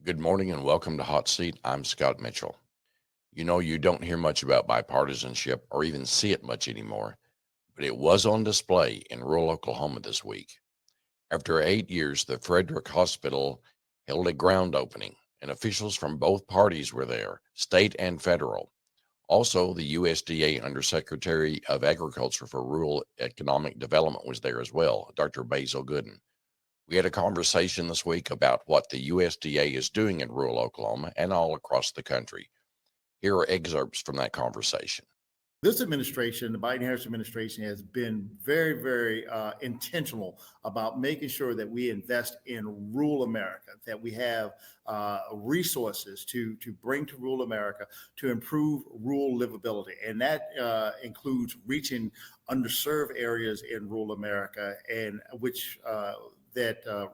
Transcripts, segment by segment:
Good morning and welcome to Hot Seat. I'm Scott Mitchell. You don't hear much about bipartisanship or even see it much anymore, but it was on display in rural Oklahoma this week. After 8 years, the Frederick Hospital held a ground opening, and officials from both parties were there, state and federal. Also, the USDA Undersecretary of Agriculture for Rural Economic Development was there as well, Dr. Basil Gooden. We had a conversation this week about what the USDA is doing in rural Oklahoma and all across the country. Here are excerpts from that conversation. This administration, the Biden-Harris administration, has been very intentional about making sure that we invest in rural America, that we have resources to bring to rural America to improve rural livability. And that includes reaching underserved areas in rural America, and which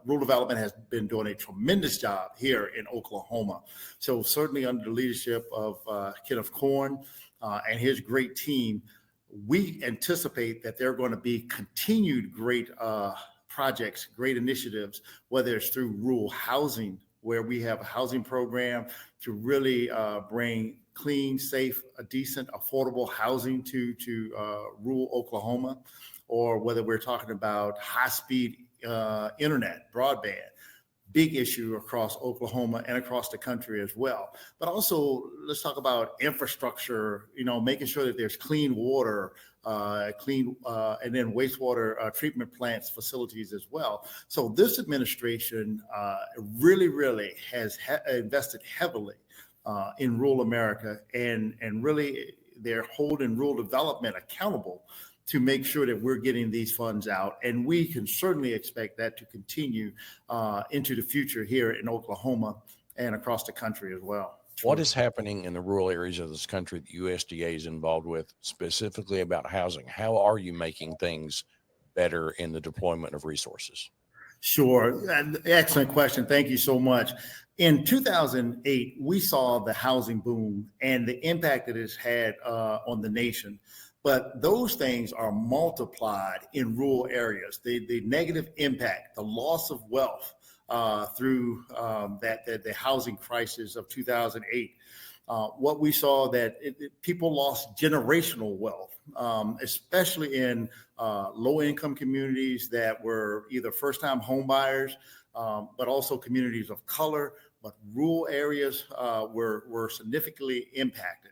rural development has been doing a tremendous job here in Oklahoma. So certainly under the leadership of Kenneth Corn and his great team, we anticipate that there are going to be continued great projects, great initiatives, whether it's through rural housing, where we have a housing program to really bring clean, safe, decent, affordable housing to rural Oklahoma, or whether we're talking about high-speed internet, broadband, big issue across Oklahoma and across the country as well. But also, let's talk about infrastructure, making sure that there's clean water, and then wastewater treatment plants, facilities as well. So this administration really has invested heavily in rural America, and really they're holding rural development accountable to make sure that we're getting these funds out. And we can certainly expect that to continue into the future here in Oklahoma and across the country as well. What is happening in the rural areas of this country that USDA is involved with, specifically about housing? How are you making things better in the deployment of resources? Sure. Excellent question. Thank you so much. In 2008, we saw the housing boom and the impact that it's had on the nation. But those things are multiplied in rural areas. The negative impact, the loss of wealth through the housing crisis of 2008. What we saw that people lost generational wealth, especially in low-income communities that were either first-time home buyers, but also communities of color. But rural areas were significantly impacted.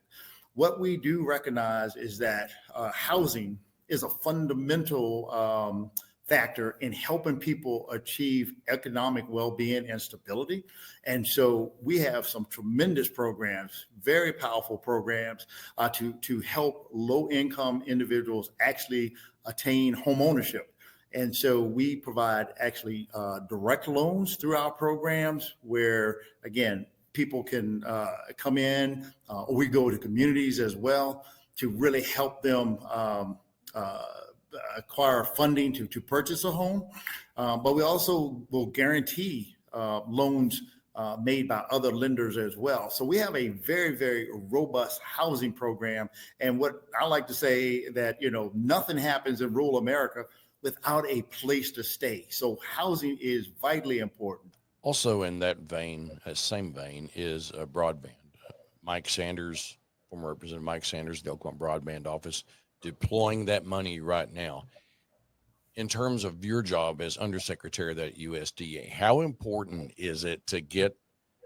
What we do recognize is that housing is a fundamental factor in helping people achieve economic well-being and stability. And so we have some tremendous programs, very powerful programs to help low-income individuals actually attain home ownership. And so we provide actually direct loans through our programs where, again, people can come in, or we go to communities as well to really help them acquire funding to purchase a home. But we also will guarantee loans made by other lenders as well. So we have a very robust housing program. And what I like to say that, nothing happens in rural America without a place to stay. So housing is vitally important. Also in that vein, same vein, is broadband. Mike Sanders, former Representative Mike Sanders, the Oklahoma Broadband Office, deploying that money right now. In terms of your job as Undersecretary of that USDA, how important is it to get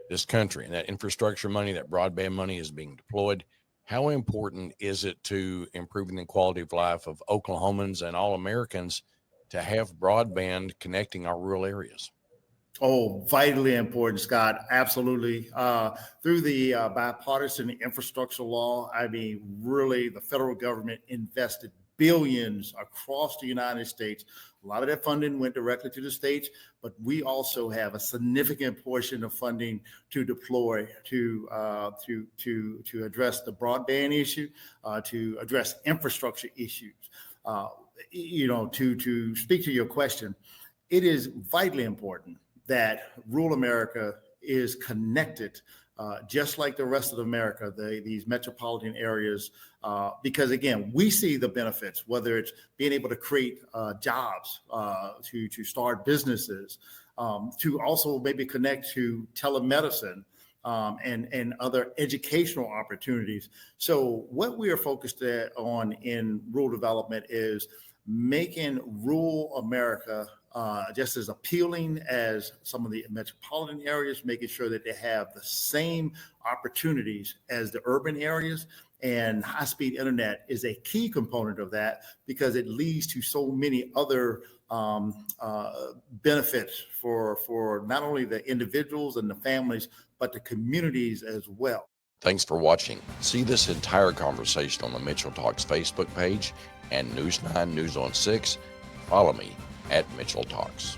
this country and that infrastructure money, that broadband money is being deployed? How important is it to improving the quality of life of Oklahomans and all Americans to have broadband connecting our rural areas? Oh, vitally important, Scott. Absolutely. Through the bipartisan infrastructure law, really, the federal government invested billions across the United States. A lot of that funding went directly to the states, but we also have a significant portion of funding to deploy to address the broadband issue, to address infrastructure issues. To speak to your question, it is vitally important that rural America is connected just like the rest of America, these metropolitan areas, because again, we see the benefits, whether it's being able to create jobs, to start businesses, to also maybe connect to telemedicine, and other educational opportunities. So what we are focused on in rural development is making rural America just as appealing as some of the metropolitan areas, making sure that they have the same opportunities as the urban areas. And high-speed internet is a key component of that because it leads to so many other benefits for not only the individuals and the families, but the communities as well. Thanks for watching. See this entire conversation on the Mitchell Talks Facebook page and News 9 News on 6. Follow me at Mitchell Talks.